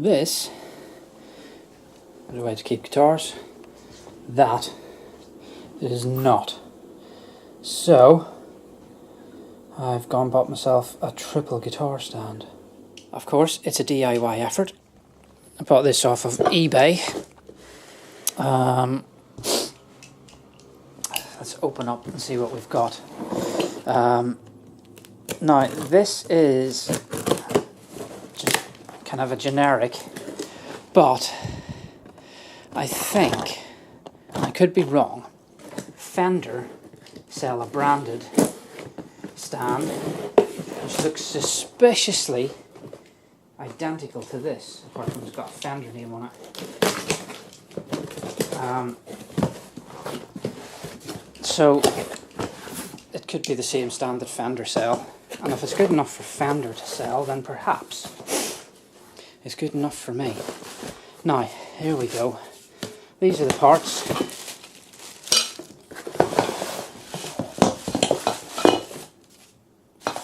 This is a way to keep guitars. That is not. So I've gone and bought myself a triple guitar stand. Of course, it's a DIY effort. I bought this off of eBay. Let's open up and see what we've got. Now, this is just kind of a generic, but I think, and I could be wrong, Fender sell a branded stand which looks suspiciously identical to this, apart from it's got a Fender name on it. So it could be the same stand that Fender sell, and if it's good enough for Fender to sell, then perhaps it's good enough for me. Now, here we go. These are the parts.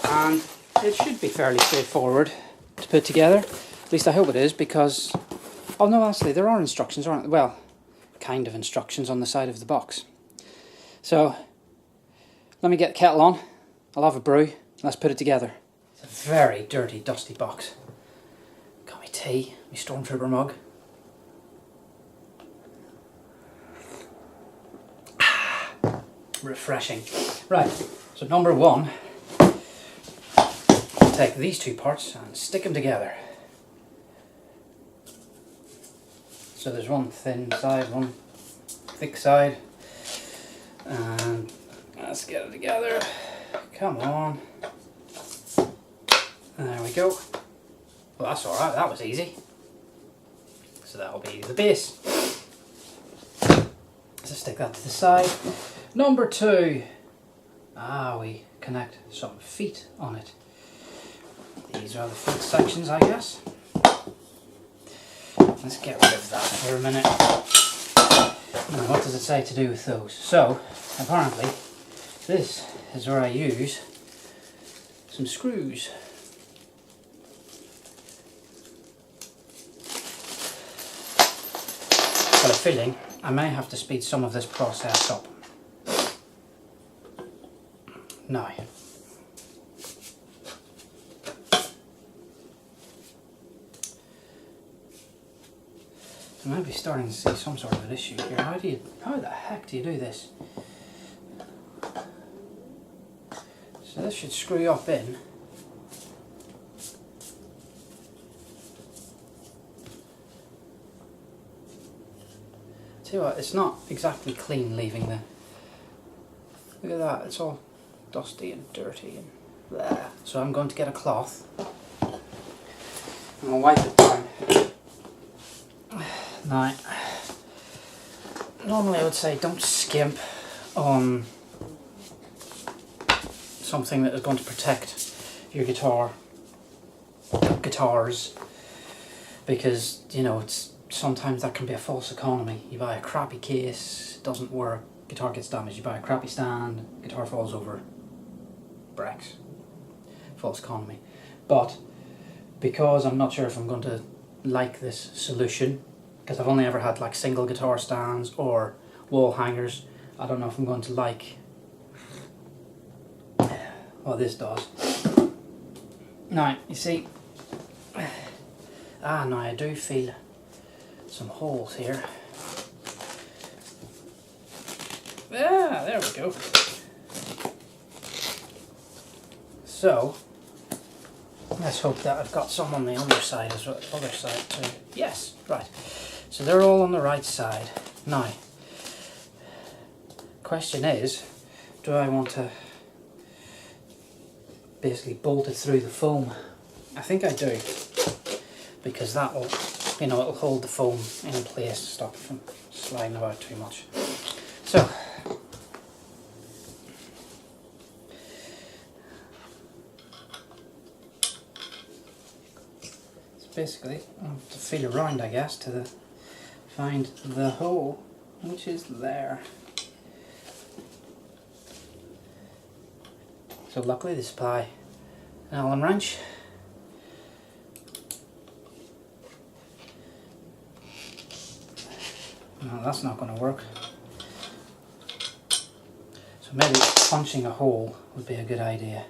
And it should be fairly straightforward to put together. At least I hope it is, because... oh no, actually there are instructions, aren't there? Well, kind of instructions on the side of the box. So, let me get the kettle on. I'll have a brew. Let's put it together. It's a very dirty, dusty box. Got me tea, my Stormtrooper mug. Refreshing. Right, so number one, I'll take these two parts and stick them together. So there's one thin side, one thick side, and let's get it together. Come on. There we go. Well, that's alright, that was easy. So that'll be the base. So stick that to the side. Number two. We connect some feet on it. These are the feet sections, I guess. Let's get rid of that for a minute. Now, what does it say to do with those? So, apparently, this is where I use some screws. Got a feeling I may have to speed some of this process up. Now, I might be starting to see some sort of an issue here. How the heck do you do this? So this should screw up in. Tell you what, it's not exactly clean leaving the... look at that, it's all dusty and dirty and there. So I'm going to get a cloth and I'll wipe it down. Now, normally I would say don't skimp on something that is going to protect your guitars, because, you know, it's sometimes that can be a false economy. You buy a crappy case, it doesn't work, guitar gets damaged. You buy a crappy stand, guitar falls over, breaks. False economy. But because I'm not sure if I'm going to like this solution, because I've only ever had like single guitar stands or wall hangers, I don't know if I'm going to like what this does. Now, you see, now I do feel some holes here. There we go. So, let's hope that I've got some on the underside as well, other side too. Yes, right. So they're all on the right side. Now, question is, do I want to basically bolt it through the foam? I think I do, because that will, you know, it'll hold the foam in place, stop it from sliding about too much. So, basically, I have to feel around, I guess, to find the hole, which is there. So luckily they supply an Allen wrench. No, that's not going to work. So maybe punching a hole would be a good idea.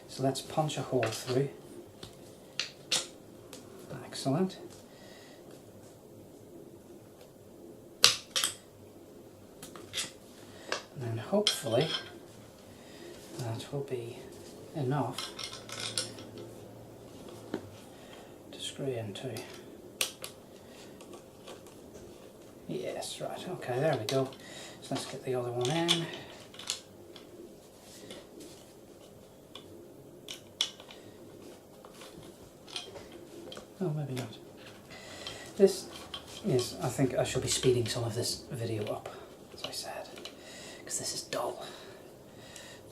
So let's punch a hole through. Excellent. And then hopefully that will be enough to screw into. Yes, right, okay, there we go. So let's get the other one in. Oh, maybe not. This is, I think I should be speeding some of this video up, as I said, because this is dull.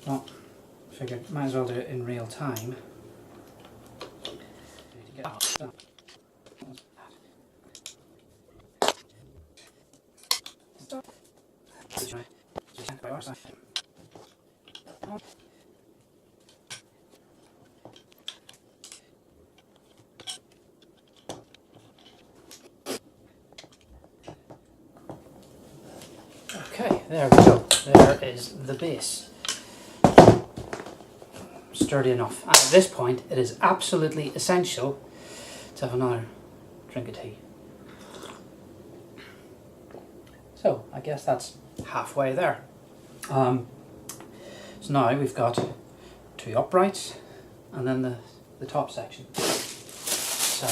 Well, figured might as well do it in real time. Okay, there we go. There is the base. Sturdy enough. And at this point, it is absolutely essential to have another drink of tea. So, I guess that's halfway there. So now we've got two uprights and then the top section. So,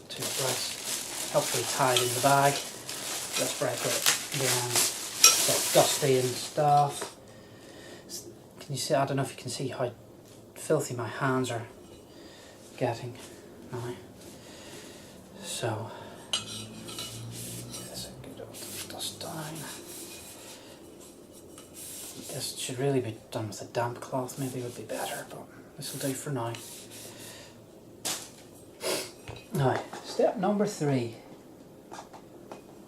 two uprights, helpfully tied in the bag. Let's break it down. It's dusty and stuff. Can you see? I don't know if you can see how filthy my hands are getting now. So, there's a good old dust down. This should really be done with a damp cloth, maybe would be better, but this will do for now. Now, step number 3.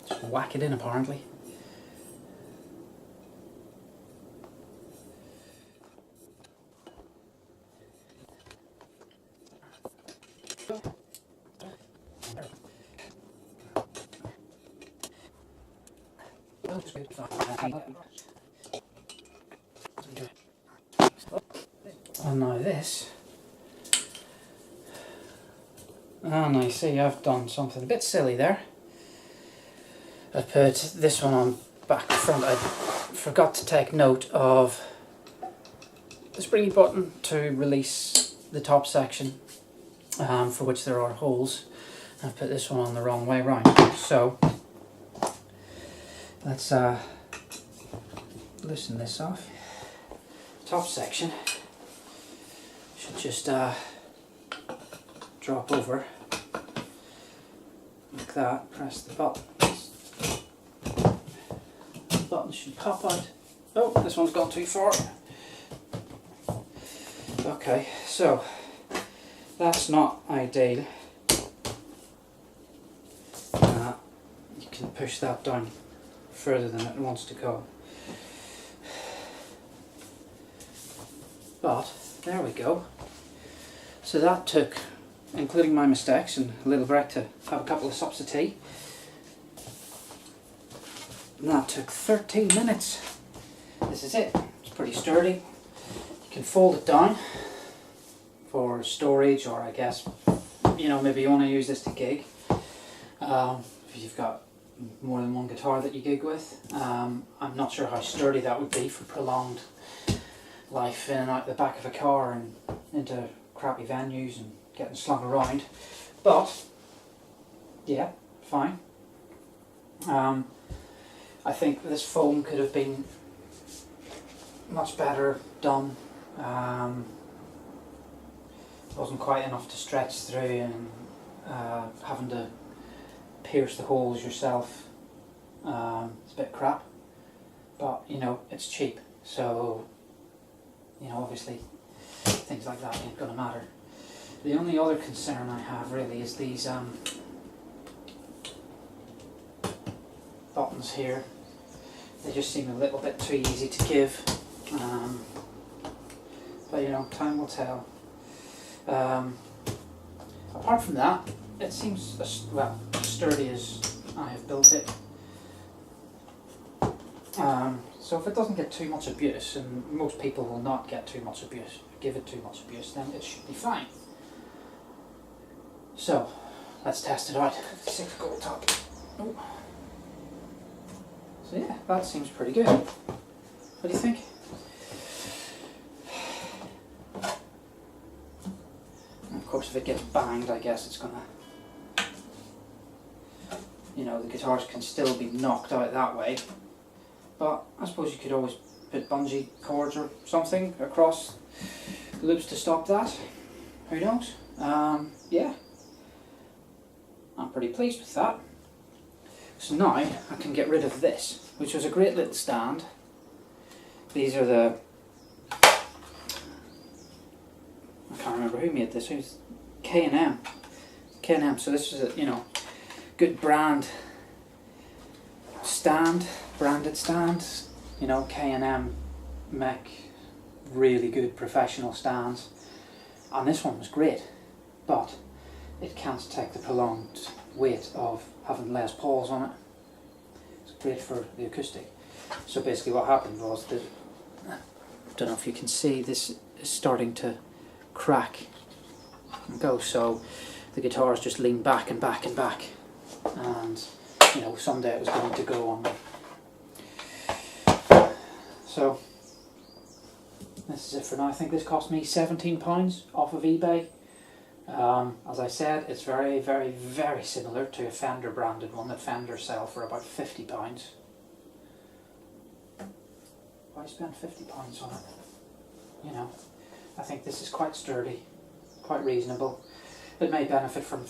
Just whack it in apparently. And now this. And I see I've done something a bit silly there. I put this one on back front. I forgot to take note of the springy button to release the top section, for which there are holes. I've put this one on the wrong way round. So let's loosen this off. Top section should just drop over like that. Press the button. The button should pop out. Oh, this one's gone too far. Okay, so that's not ideal. You can push that down further than it wants to go. But there we go. So that took, including my mistakes and a little break to have a couple of sups of tea, and that took 13 minutes. This is it. It's pretty sturdy. You can fold it down for storage, or I guess, you know, maybe you want to use this to gig. If you've got more than one guitar that you gig with. I'm not sure how sturdy that would be for prolonged life in and out the back of a car and into crappy venues and getting slung around, but yeah, fine. I think this foam could have been much better done. Wasn't quite enough to stretch through, and having to pierce the holes yourself, it's a bit crap, but you know, it's cheap, so you know, obviously things like that ain't gonna matter. The only other concern I have really is these buttons here. They just seem a little bit too easy to give, but you know, time will tell. Apart from that, it seems, well, as sturdy as I have built it. So if it doesn't get too much abuse, and most people will not get too much abuse, give it too much abuse, then it should be fine. So let's test it out. 6 gold top. Oh. So yeah, that seems pretty good. What do you think? And of course, if it gets banged, I guess it's gonna, you know, the guitars can still be knocked out that way. But I suppose you could always put bungee cords or something across the loops to stop that. Who knows? Yeah, I'm pretty pleased with that. So now I can get rid of this, which was a great little stand. These are the, I can't remember who made this. It was K&M. K&M. So this is a, you know, good brand stand, branded stand. You know, K&M make really good professional stands, and this one was great, but it can't take the prolonged weight of having Les Pauls on it. It's great for the acoustic. So basically what happened was that, I don't know if you can see, this is starting to crack and go, so the guitars just lean back and back and back, and you know, someday it was going to go on me. So this is it for now. I think this cost me £17 off of eBay. As I said, it's very, very, very similar to a Fender branded one that Fender sell for about £50. Why spend £50 on it? You know, I think this is quite sturdy, quite reasonable. It may benefit from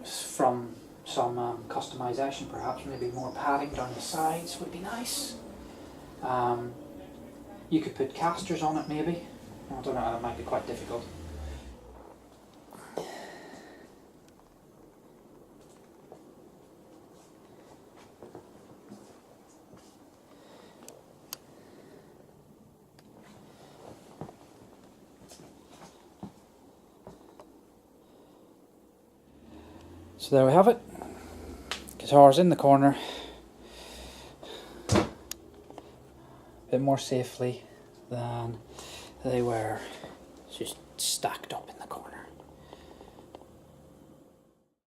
some customization, perhaps. Maybe more padding down the sides would be nice. You could put casters on it, maybe. I don't know, it might be quite difficult. So there we have it. Guitars in the corner. A bit more safely than they were just stacked up in the corner.